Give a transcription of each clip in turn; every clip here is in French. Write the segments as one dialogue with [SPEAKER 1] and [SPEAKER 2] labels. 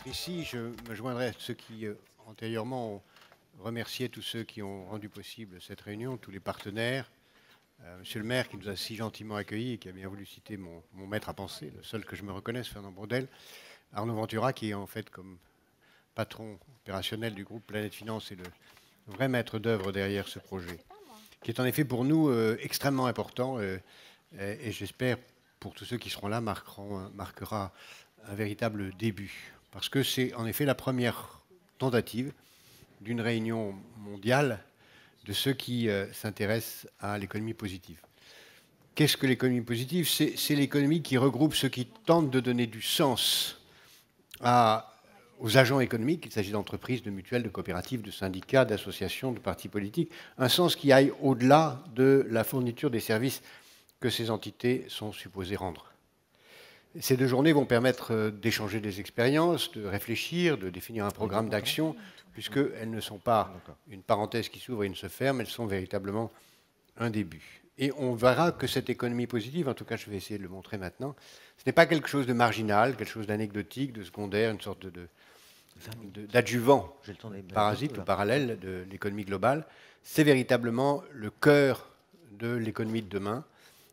[SPEAKER 1] ici, je me joindrai à ceux qui, antérieurement, ont remercié tous ceux qui ont rendu possible cette réunion, tous les partenaires, Monsieur le maire qui nous a si gentiment accueillis et qui a bien voulu citer mon maître à penser, le seul que je me reconnaisse, Fernand Braudel, Arnaud Ventura, qui est en fait comme patron opérationnel du groupe Planète Finance et le vrai maître d'œuvre derrière ce projet, qui est en effet pour nous extrêmement important et j'espère pour tous ceux qui seront là marquera un véritable début. Parce que c'est en effet la première tentative d'une réunion mondiale de ceux qui s'intéressent à l'économie positive. Qu'est-ce que l'économie positive? C'est l'économie qui regroupe ceux qui tentent de donner du sens aux agents économiques, il s'agit d'entreprises, de mutuelles, de coopératives, de syndicats, d'associations, de partis politiques, un sens qui aille au-delà de la fourniture des services que ces entités sont supposées rendre. Ces 2 journées vont permettre d'échanger des expériences, de réfléchir, de définir un programme d'action, puisqu'elles ne sont pas une parenthèse qui s'ouvre et ne se ferme, elles sont véritablement un début. Et on verra que cette économie positive, en tout cas je vais essayer de le montrer maintenant, ce n'est pas quelque chose de marginal, quelque chose d'anecdotique, de secondaire, une sorte d'adjuvant, parasite ou parallèle de l'économie globale. C'est véritablement le cœur de l'économie de demain.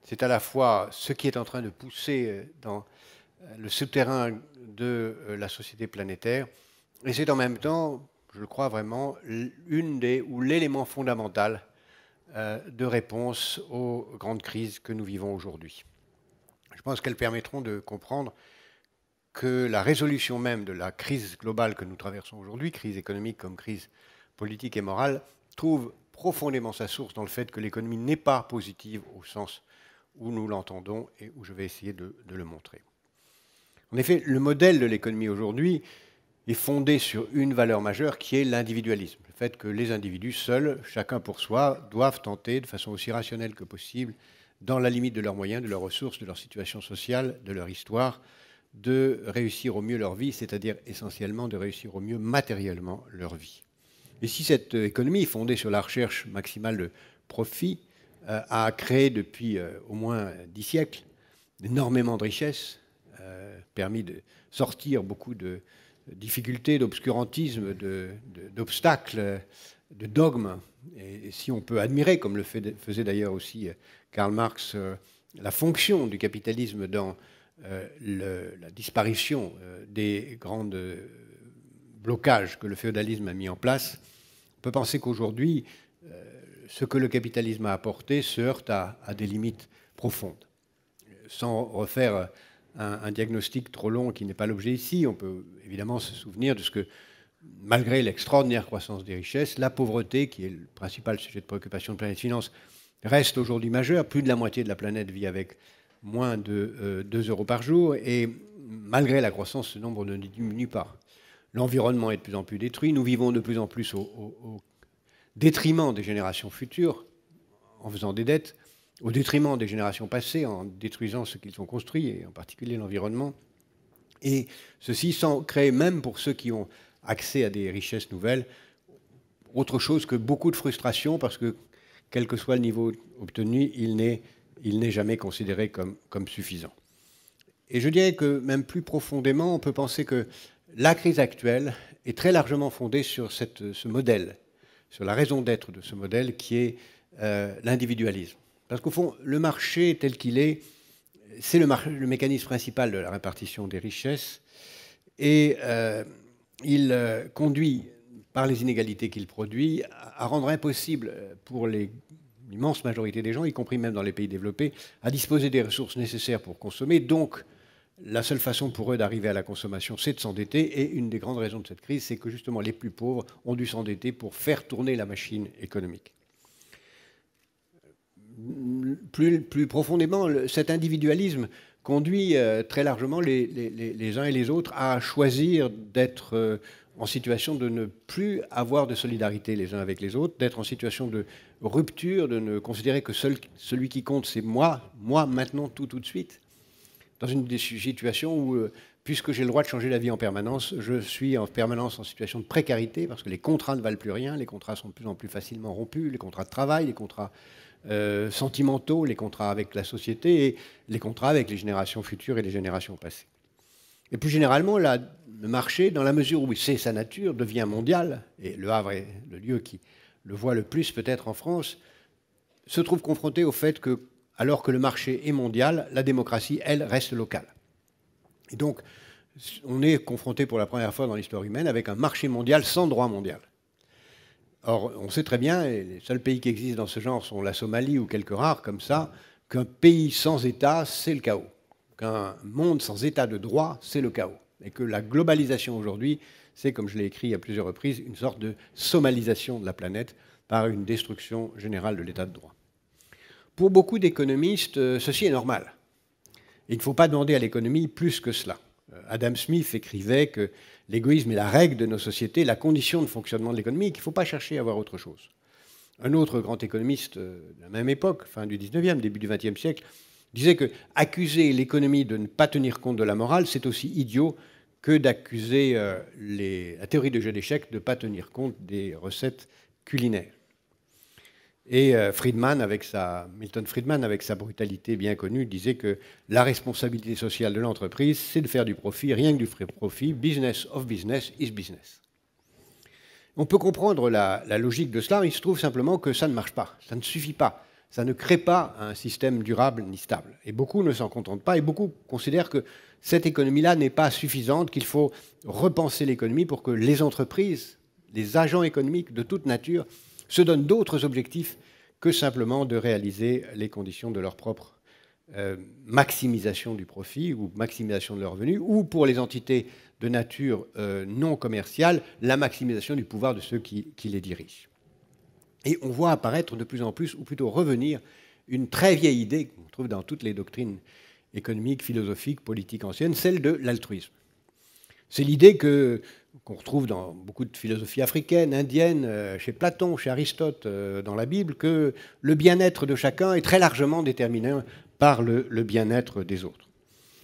[SPEAKER 1] C'est à la fois ce qui est en train de pousser dans le souterrain de la société planétaire, et c'est en même temps, je le crois vraiment, l'élément fondamental de réponse aux grandes crises que nous vivons aujourd'hui. Je pense qu'elles permettront de comprendre que la résolution même de la crise globale que nous traversons aujourd'hui, crise économique comme crise politique et morale, trouve profondément sa source dans le fait que l'économie n'est pas positive au sens où nous l'entendons et où je vais essayer de le montrer. En effet, le modèle de l'économie aujourd'hui est fondé sur une valeur majeure qui est l'individualisme. Le fait que les individus seuls, chacun pour soi, doivent tenter de façon aussi rationnelle que possible, dans la limite de leurs moyens, de leurs ressources, de leur situation sociale, de leur histoire, de réussir au mieux leur vie, c'est-à-dire essentiellement de réussir au mieux matériellement leur vie. Et si cette économie fondée sur la recherche maximale de profit a créé depuis au moins 10 siècles énormément de richesses, permis de sortir beaucoup de difficultés, d'obscurantisme, d'obstacles, de dogmes. Et si on peut admirer, comme le faisait d'ailleurs aussi Karl Marx, la fonction du capitalisme dans la disparition des grands blocages que le féodalisme a mis en place, on peut penser qu'aujourd'hui, ce que le capitalisme a apporté se heurte à des limites profondes. Sans refaire un diagnostic trop long qui n'est pas l'objet ici, on peut évidemment se souvenir de ce que, malgré l'extraordinaire croissance des richesses, la pauvreté, qui est le principal sujet de préoccupation de Planète Finance, reste aujourd'hui majeure. Plus de la moitié de la planète vit avec moins de 2 euros par jour, et malgré la croissance, ce nombre ne diminue pas. L'environnement est de plus en plus détruit, nous vivons de plus en plus au détriment des générations futures, en faisant des dettes, au détriment des générations passées, en détruisant ce qu'ils ont construit, et en particulier l'environnement. Et ceci sans créer, même pour ceux qui ont accès à des richesses nouvelles, autre chose que beaucoup de frustration, parce que, quel que soit le niveau obtenu, il n'est jamais considéré comme suffisant. Et je dirais que, même plus profondément, on peut penser que la crise actuelle est très largement fondée sur ce modèle, sur la raison d'être de ce modèle qui est l'individualisme. Parce qu'au fond, le marché tel qu'il est, c'est le mécanisme principal de la répartition des richesses, et il conduit, par les inégalités qu'il produit, à rendre impossible pour l'immense majorité des gens, y compris même dans les pays développés, à disposer des ressources nécessaires pour consommer. Donc, la seule façon pour eux d'arriver à la consommation, c'est de s'endetter. Et une des grandes raisons de cette crise, c'est que justement les plus pauvres ont dû s'endetter pour faire tourner la machine économique. Plus profondément, cet individualisme conduit très largement les uns et les autres à choisir d'être en situation de ne plus avoir de solidarité les uns avec les autres, d'être en situation de rupture, de ne considérer que celui qui compte, c'est moi maintenant, tout de suite, dans une situation où, puisque j'ai le droit de changer la vie en permanence, je suis en permanence en situation de précarité, parce que les contrats ne valent plus rien, les contrats sont de plus en plus facilement rompus, les contrats de travail, les contrats sentimentaux, les contrats avec la société et les contrats avec les générations futures et les générations passées. Et plus généralement, le marché, dans la mesure où c'est sa nature, devient mondial, et Le Havre est le lieu qui le voit le plus peut-être en France, se trouve confronté au fait que, alors que le marché est mondial, la démocratie, elle, reste locale. Et donc, on est confronté pour la première fois dans l'histoire humaine avec un marché mondial sans droit mondial. Or, on sait très bien, et les seuls pays qui existent dans ce genre sont la Somalie ou quelques rares comme ça, qu'un pays sans État, c'est le chaos. Qu'un monde sans État de droit, c'est le chaos. Et que la globalisation aujourd'hui, c'est, comme je l'ai écrit à plusieurs reprises, une sorte de somalisation de la planète par une destruction générale de l'État de droit. Pour beaucoup d'économistes, ceci est normal. Il ne faut pas demander à l'économie plus que cela. Adam Smith écrivait que l'égoïsme est la règle de nos sociétés, la condition de fonctionnement de l'économie, et qu'il ne faut pas chercher à avoir autre chose. Un autre grand économiste de la même époque, fin du 19e, début du 20e siècle, disait que accuser l'économie de ne pas tenir compte de la morale, c'est aussi idiot que d'accuser la théorie de jeu d'échecs de ne pas tenir compte des recettes culinaires. Et Milton Friedman, avec sa brutalité bien connue, disait que la responsabilité sociale de l'entreprise, c'est de faire du profit, rien que du profit. Business of business is business. On peut comprendre la logique de cela, il se trouve simplement que ça ne marche pas, ça ne suffit pas, ça ne crée pas un système durable ni stable. Et beaucoup ne s'en contentent pas, et beaucoup considèrent que cette économie-là n'est pas suffisante, qu'il faut repenser l'économie pour que les entreprises, les agents économiques de toute nature, se donnent d'autres objectifs que simplement de réaliser les conditions de leur propre maximisation du profit ou maximisation de leurs revenus, ou pour les entités de nature non commerciale, la maximisation du pouvoir de ceux qui les dirigent. Et on voit apparaître de plus en plus, ou plutôt revenir, une très vieille idée qu'on trouve dans toutes les doctrines économiques, philosophiques, politiques anciennes, celle de l'altruisme. C'est l'idée qu'on retrouve dans beaucoup de philosophies africaines, indiennes, chez Platon, chez Aristote, dans la Bible, que le bien-être de chacun est très largement déterminé par le bien-être des autres.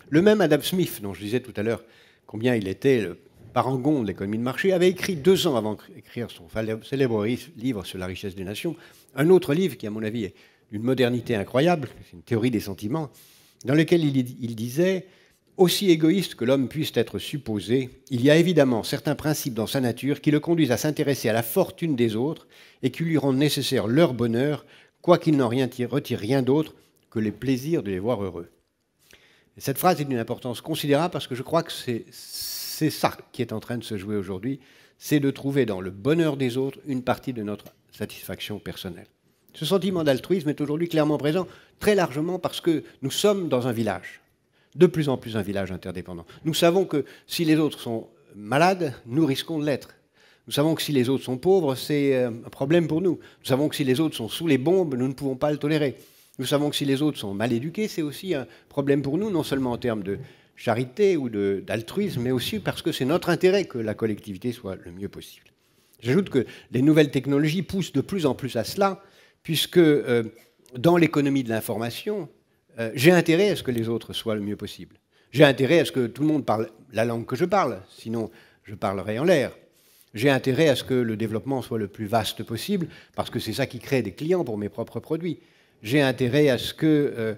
[SPEAKER 1] Le même Adam Smith, dont je disais tout à l'heure combien il était le parangon de l'économie de marché, avait écrit 2 ans avant d'écrire son célèbre livre sur la richesse des nations, un autre livre qui, à mon avis, est d'une modernité incroyable, c'est une théorie des sentiments, dans lequel il disait « Aussi égoïste que l'homme puisse être supposé, il y a évidemment certains principes dans sa nature qui le conduisent à s'intéresser à la fortune des autres et qui lui rendent nécessaire leur bonheur, quoiqu'il n'en retire rien d'autre que les plaisirs de les voir heureux. » Cette phrase est d'une importance considérable parce que je crois que c'est ça qui est en train de se jouer aujourd'hui, c'est de trouver dans le bonheur des autres une partie de notre satisfaction personnelle. Ce sentiment d'altruisme est aujourd'hui clairement présent, très largement parce que nous sommes dans un village, de plus en plus un village interdépendant. Nous savons que si les autres sont malades, nous risquons de l'être. Nous savons que si les autres sont pauvres, c'est un problème pour nous. Nous savons que si les autres sont sous les bombes, nous ne pouvons pas le tolérer. Nous savons que si les autres sont mal éduqués, c'est aussi un problème pour nous, non seulement en termes de charité ou d'altruisme, mais aussi parce que c'est notre intérêt que la collectivité soit le mieux possible. J'ajoute que les nouvelles technologies poussent de plus en plus à cela, puisque dans l'économie de l'information, j'ai intérêt à ce que les autres soient le mieux possible. J'ai intérêt à ce que tout le monde parle la langue que je parle, sinon je parlerai en l'air. J'ai intérêt à ce que le développement soit le plus vaste possible, parce que c'est ça qui crée des clients pour mes propres produits. J'ai intérêt à ce que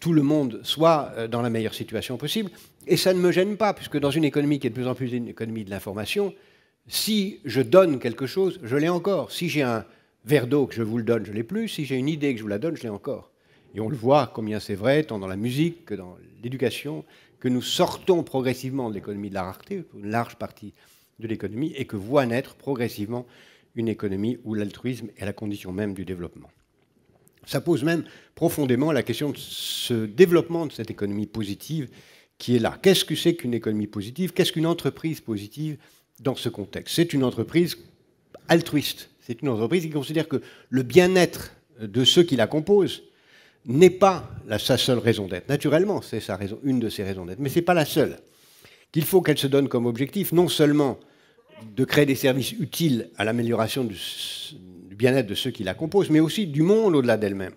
[SPEAKER 1] tout le monde soit dans la meilleure situation possible. Et ça ne me gêne pas, puisque dans une économie qui est de plus en plus une économie de l'information, si je donne quelque chose, je l'ai encore. Si j'ai un verre d'eau que je vous le donne, je ne l'ai plus. Si j'ai une idée que je vous la donne, je l'ai encore. Et on le voit combien c'est vrai, tant dans la musique que dans l'éducation, que nous sortons progressivement de l'économie de la rareté, une large partie de l'économie, et que voit naître progressivement une économie où l'altruisme est la condition même du développement. Ça pose même profondément la question de ce développement de cette économie positive qui est là. Qu'est-ce que c'est qu'une économie positive? Qu'est-ce qu'une entreprise positive dans ce contexte? C'est une entreprise altruiste. C'est une entreprise qui considère que le bien-être de ceux qui la composent n'est pas sa seule raison d'être. Naturellement, c'est une de ses raisons d'être, mais ce n'est pas la seule. Qu'il faut qu'elle se donne comme objectif non seulement de créer des services utiles à l'amélioration du bien-être de ceux qui la composent, mais aussi du monde au-delà d'elle-même.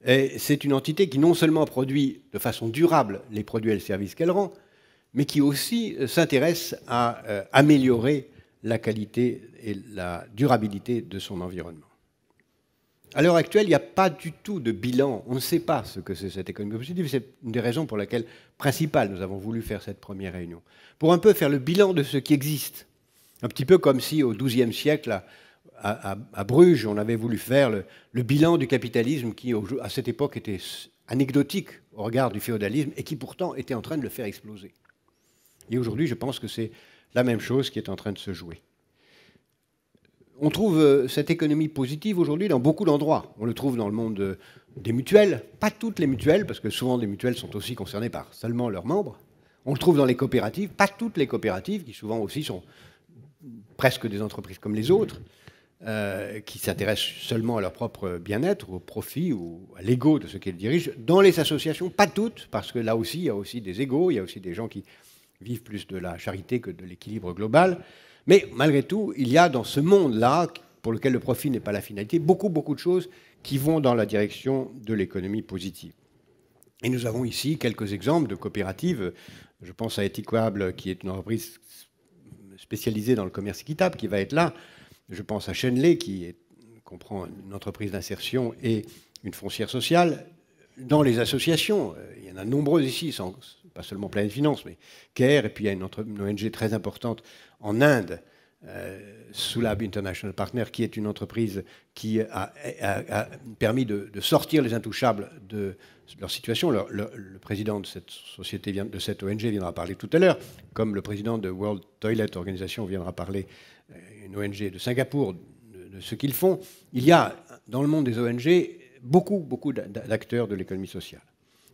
[SPEAKER 1] Et c'est une entité qui non seulement produit de façon durable les produits et les services qu'elle rend, mais qui aussi s'intéresse à améliorer la qualité et la durabilité de son environnement. À l'heure actuelle, il n'y a pas du tout de bilan. On ne sait pas ce que c'est cette économie positive. C'est une des raisons pour laquelle, principale, nous avons voulu faire cette première réunion. Pour un peu faire le bilan de ce qui existe. Un petit peu comme si au XIIe siècle, à Bruges, on avait voulu faire le bilan du capitalisme qui, à cette époque, était anecdotique au regard du féodalisme et qui pourtant était en train de le faire exploser. Et aujourd'hui, je pense que c'est la même chose qui est en train de se jouer. On trouve cette économie positive aujourd'hui dans beaucoup d'endroits. On le trouve dans le monde des mutuelles, pas toutes les mutuelles, parce que souvent les mutuelles sont aussi concernées par seulement leurs membres. On le trouve dans les coopératives, pas toutes les coopératives, qui souvent aussi sont presque des entreprises comme les autres, qui s'intéressent seulement à leur propre bien-être, au profit ou à l'ego de ceux qui les dirigent. Dans les associations, pas toutes, parce que là aussi, il y a aussi des égos, il y a aussi des gens qui vivent plus de la charité que de l'équilibre global. Mais malgré tout, il y a dans ce monde-là, pour lequel le profit n'est pas la finalité, beaucoup de choses qui vont dans la direction de l'économie positive. Et nous avons ici quelques exemples de coopératives. Je pense à Equitable, qui est une entreprise spécialisée dans le commerce équitable, qui va être là. Je pense à Shenley, qui comprend une entreprise d'insertion et une foncière sociale. Dans les associations, il y en a nombreuses ici, pas seulement Planète Finance, mais CARE, et puis il y a une ONG très importante en Inde, Sulabh International Partner, qui est une entreprise qui a permis de sortir les intouchables de leur situation. Le président de cette société, de cette ONG, viendra parler tout à l'heure, comme le président de World Toilet Organization viendra parler, une ONG de Singapour, de ce qu'ils font. Il y a dans le monde des ONG beaucoup d'acteurs de l'économie sociale.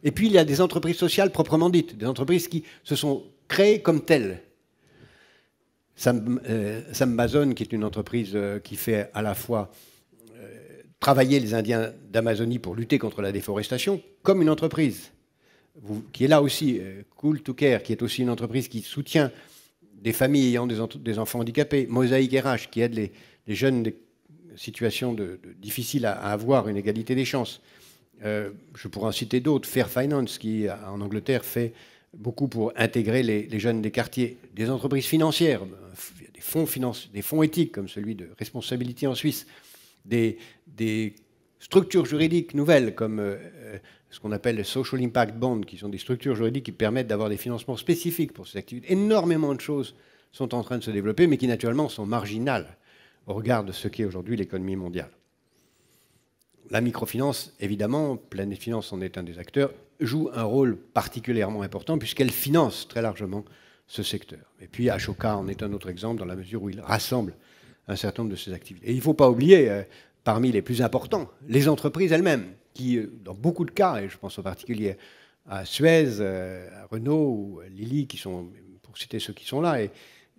[SPEAKER 1] Et puis il y a des entreprises sociales proprement dites, des entreprises qui se sont créées comme telles. Sam Bason, qui est une entreprise qui fait à la fois travailler les Indiens d'Amazonie pour lutter contre la déforestation, comme une entreprise, qui est là aussi, Cool to Care, qui est aussi une entreprise qui soutient des familles ayant des enfants handicapés, Mosaïque RH, qui aide les jeunes des situations difficiles à avoir une égalité des chances. Je pourrais en citer d'autres, Fair Finance, qui en Angleterre fait beaucoup pour intégrer les jeunes des quartiers, des entreprises financières, des fonds éthiques comme celui de Responsabilité en Suisse, des structures juridiques nouvelles comme ce qu'on appelle les Social Impact Bonds, qui sont des structures juridiques qui permettent d'avoir des financements spécifiques pour ces activités. Énormément de choses sont en train de se développer, mais qui naturellement sont marginales au regard de ce qu'est aujourd'hui l'économie mondiale. La microfinance, évidemment, Planète Finance en est un des acteurs, joue un rôle particulièrement important puisqu'elle finance très largement ce secteur. Et puis Ashoka en est un autre exemple dans la mesure où il rassemble un certain nombre de ces activités. Et il ne faut pas oublier, parmi les plus importants, les entreprises elles-mêmes, qui, dans beaucoup de cas, et je pense en particulier à Suez, à Renault ou à Lilly, qui sont, pour citer ceux qui sont là, et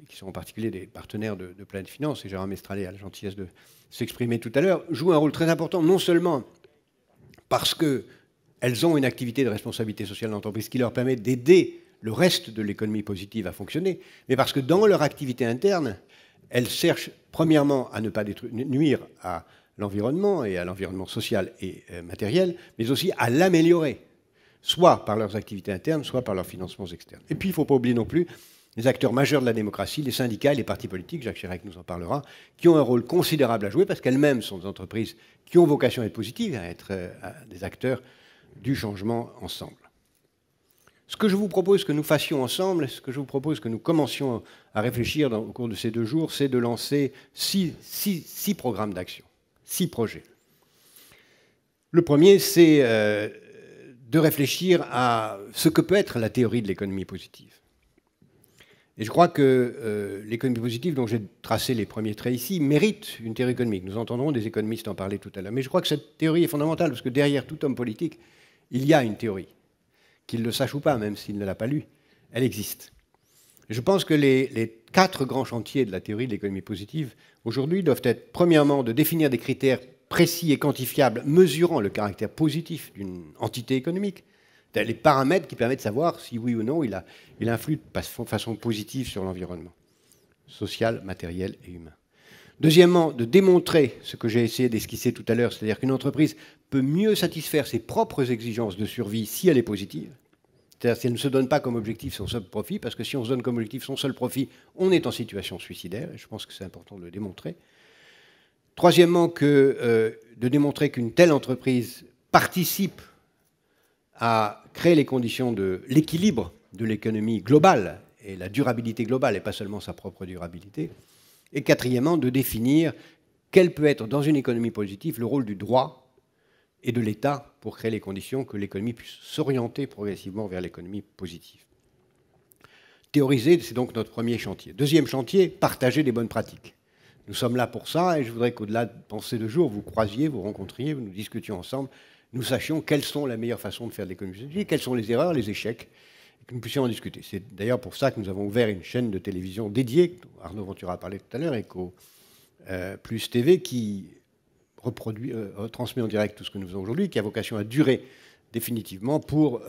[SPEAKER 1] qui sont en particulier des partenaires de Planète Finance, et Gérard Mestralet a la gentillesse de s'exprimer tout à l'heure, jouent un rôle très important, non seulement parce qu'elles ont une activité de responsabilité sociale d'entreprise qui leur permet d'aider le reste de l'économie positive à fonctionner, mais parce que dans leur activité interne, elles cherchent premièrement à ne pas nuire à l'environnement et à l'environnement social et matériel, mais aussi à l'améliorer, soit par leurs activités internes, soit par leurs financements externes. Et puis il ne faut pas oublier non plus les acteurs majeurs de la démocratie, les syndicats et les partis politiques, Jacques Chirac nous en parlera, qui ont un rôle considérable à jouer parce qu'elles-mêmes sont des entreprises qui ont vocation à être positives, à être des acteurs du changement ensemble. Ce que je vous propose que nous fassions ensemble, ce que je vous propose que nous commencions à réfléchir au cours de ces 2 jours, c'est de lancer 6 programmes d'action, 6 projets. Le premier, c'est de réfléchir à ce que peut être la théorie de l'économie positive. Et je crois que l'économie positive, dont j'ai tracé les premiers traits ici, mérite une théorie économique. Nous entendrons des économistes en parler tout à l'heure. Mais je crois que cette théorie est fondamentale, parce que derrière tout homme politique, il y a une théorie. Qu'il le sache ou pas, même s'il ne l'a pas lue, elle existe. Et je pense que les 4 grands chantiers de la théorie de l'économie positive, aujourd'hui, doivent être, premièrement, de définir des critères précis et quantifiables, mesurant le caractère positif d'une entité économique, les paramètres qui permettent de savoir si oui ou non il influe de façon positive sur l'environnement social, matériel et humain. Deuxièmement, de démontrer ce que j'ai essayé d'esquisser tout à l'heure, c'est-à-dire qu'une entreprise peut mieux satisfaire ses propres exigences de survie si elle est positive. C'est-à-dire si elle ne se donne pas comme objectif son seul profit, parce que si on se donne comme objectif son seul profit, on est en situation suicidaire, et je pense que c'est important de le démontrer. Troisièmement, de démontrer qu'une telle entreprise participe à créer les conditions de l'équilibre de l'économie globale et la durabilité globale, et pas seulement sa propre durabilité. Et quatrièmement, de définir quel peut être, dans une économie positive, le rôle du droit et de l'État pour créer les conditions que l'économie puisse s'orienter progressivement vers l'économie positive. Théoriser, c'est donc notre premier chantier. Deuxième chantier, partager les bonnes pratiques. Nous sommes là pour ça, et je voudrais qu'au-delà de Pensée de jour, vous croisiez, vous rencontriez, nous discutions ensemble, nous sachions quelles sont les meilleures façons de faire de l'économie positive, quelles sont les erreurs, les échecs, et que nous puissions en discuter. C'est d'ailleurs pour ça que nous avons ouvert une chaîne de télévision dédiée, Arnaud Ventura a parlé tout à l'heure, Eco Plus TV, qui retransmet en direct tout ce que nous faisons aujourd'hui, qui a vocation à durer définitivement pour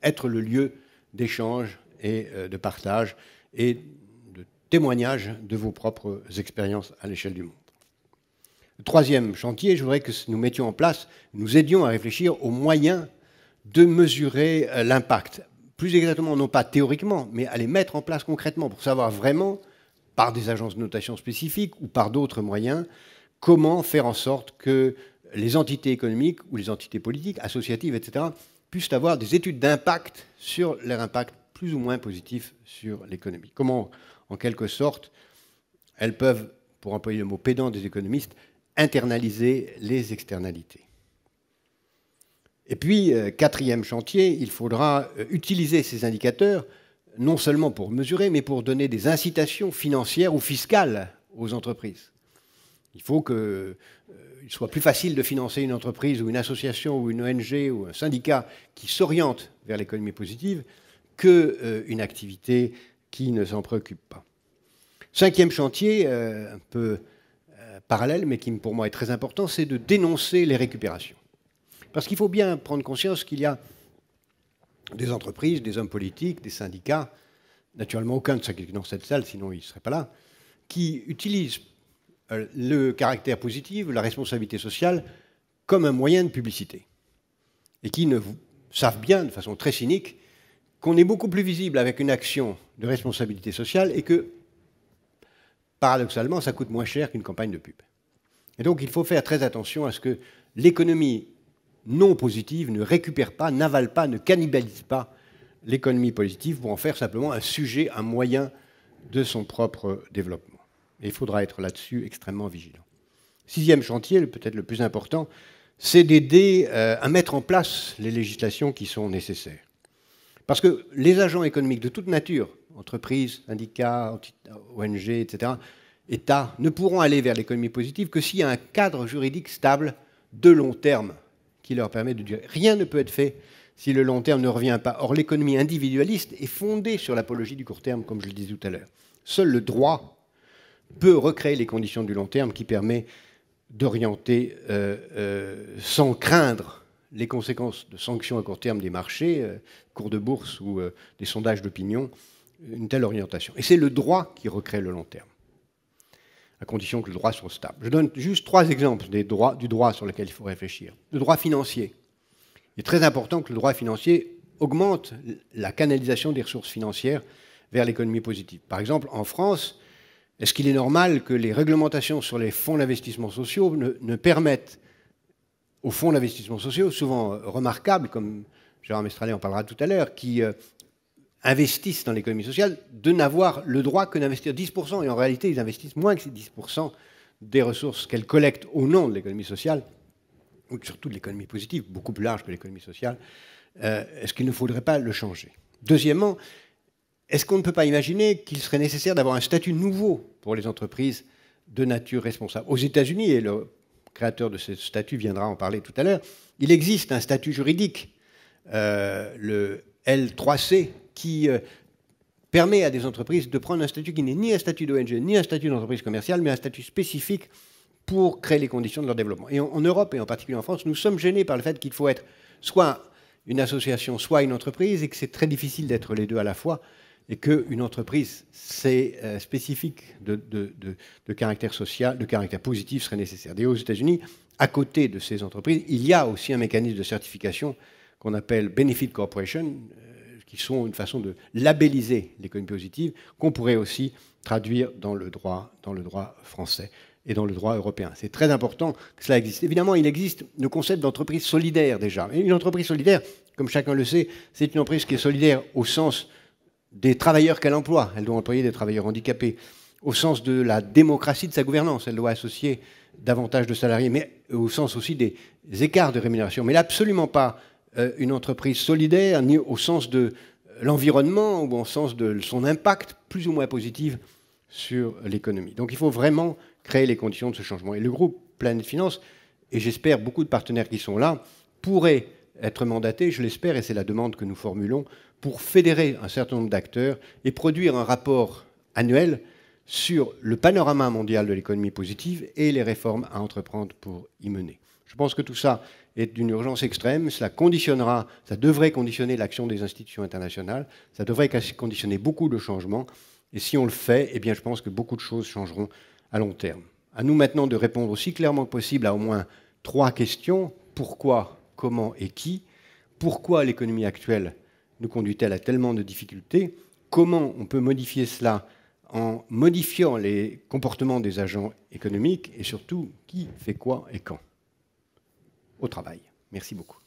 [SPEAKER 1] être le lieu d'échange et de partage et de témoignage de vos propres expériences à l'échelle du monde. Le troisième chantier, je voudrais que nous mettions en place, nous aidions à réfléchir aux moyens de mesurer l'impact. Plus exactement, non pas théoriquement, mais à les mettre en place concrètement pour savoir vraiment, par des agences de notation spécifiques ou par d'autres moyens, comment faire en sorte que les entités économiques ou les entités politiques, associatives, etc., puissent avoir des études d'impact sur leur impact plus ou moins positif sur l'économie. Comment, en quelque sorte, elles peuvent, pour employer le mot pédant des économistes, internaliser les externalités. Et puis, quatrième chantier, il faudra utiliser ces indicateurs non seulement pour mesurer, mais pour donner des incitations financières ou fiscales aux entreprises. Il faut qu'il soit plus facile de financer une entreprise ou une association ou une ONG ou un syndicat qui s'oriente vers l'économie positive qu'une activité qui ne s'en préoccupe pas. Cinquième chantier, un peu parallèle, mais qui pour moi est très important, c'est de dénoncer les récupérations. Parce qu'il faut bien prendre conscience qu'il y a des entreprises, des hommes politiques, des syndicats, naturellement aucun de ceux qui est dans cette salle, sinon ils ne seraient pas là, qui utilisent le caractère positif, la responsabilité sociale, comme un moyen de publicité. Et qui savent bien, de façon très cynique, qu'on est beaucoup plus visible avec une action de responsabilité sociale et que, paradoxalement, ça coûte moins cher qu'une campagne de pub. Et donc, il faut faire très attention à ce que l'économie non positive ne récupère pas, n'avale pas, ne cannibalise pas l'économie positive pour en faire simplement un sujet, un moyen de son propre développement. Et il faudra être là-dessus extrêmement vigilant. Sixième chantier, peut-être le plus important, c'est d'aider à mettre en place les législations qui sont nécessaires. Parce que les agents économiques de toute nature, entreprises, syndicats, ONG, etc., États, ne pourront aller vers l'économie positive que s'il y a un cadre juridique stable de long terme qui leur permet de durer. Rien ne peut être fait si le long terme ne revient pas. Or, l'économie individualiste est fondée sur l'apologie du court terme, comme je le disais tout à l'heure. Seul le droit peut recréer les conditions du long terme qui permet d'orienter sans craindre les conséquences de sanctions à court terme des marchés, cours de bourse ou des sondages d'opinion, une telle orientation. Et c'est le droit qui recrée le long terme, à condition que le droit soit stable. Je donne juste 3 exemples du droit sur lequel il faut réfléchir. Le droit financier. Il est très important que le droit financier augmente la canalisation des ressources financières vers l'économie positive. Par exemple, en France, est-ce qu'il est normal que les réglementations sur les fonds d'investissement sociaux ne permettent aux fonds d'investissement sociaux, souvent remarquables, comme Gérard Mestralet en parlera tout à l'heure, qui investissent dans l'économie sociale, de n'avoir le droit que d'investir 10%, et en réalité, ils investissent moins que ces 10% des ressources qu'elles collectent au nom de l'économie sociale, ou surtout de l'économie positive, beaucoup plus large que l'économie sociale. Est-ce qu'il ne faudrait pas le changer? Deuxièmement, est-ce qu'on ne peut pas imaginer qu'il serait nécessaire d'avoir un statut nouveau pour les entreprises de nature responsable? Aux États-Unis, et le créateur de ce statut viendra en parler tout à l'heure, il existe un statut juridique, le L3C, qui permet à des entreprises de prendre un statut qui n'est ni un statut d'ONG, ni un statut d'entreprise commerciale, mais un statut spécifique pour créer les conditions de leur développement. Et en Europe, et en particulier en France, nous sommes gênés par le fait qu'il faut être soit une association, soit une entreprise, et que c'est très difficile d'être les deux à la fois, et qu'une entreprise, c'est spécifique de caractère social, de caractère positif serait nécessaire. Et aux États-Unis, à côté de ces entreprises, il y a aussi un mécanisme de certification qu'on appelle Benefit Corporation, qui sont une façon de labelliser l'économie positive, qu'on pourrait aussi traduire dans le droit français. et dans le droit européen. C'est très important que cela existe. Évidemment, il existe le concept d'entreprise solidaire déjà. Et une entreprise solidaire, comme chacun le sait, c'est une entreprise qui est solidaire au sens des travailleurs qu'elle emploie. Elle doit employer des travailleurs handicapés. Au sens de la démocratie de sa gouvernance. Elle doit associer davantage de salariés, mais au sens aussi des écarts de rémunération. Mais absolument pas une entreprise solidaire, ni au sens de l'environnement ou au sens de son impact plus ou moins positif sur l'économie. Donc il faut vraiment créer les conditions de ce changement. Et le groupe Planète Finance, et j'espère beaucoup de partenaires qui sont là, pourraient être mandatés, je l'espère, et c'est la demande que nous formulons, pour fédérer un certain nombre d'acteurs et produire un rapport annuel sur le panorama mondial de l'économie positive et les réformes à entreprendre pour y mener. Je pense que tout ça est d'une urgence extrême. Cela conditionnera, ça devrait conditionner l'action des institutions internationales, ça devrait conditionner beaucoup de changements. Et si on le fait, eh bien, je pense que beaucoup de choses changeront à long terme. À nous maintenant de répondre aussi clairement que possible à au moins 3 questions. Pourquoi, comment et qui? Pourquoi l'économie actuelle nous conduit-elle à tellement de difficultés? Comment on peut modifier cela en modifiant les comportements des agents économiques? Et surtout, qui fait quoi et quand? Au travail. Merci beaucoup.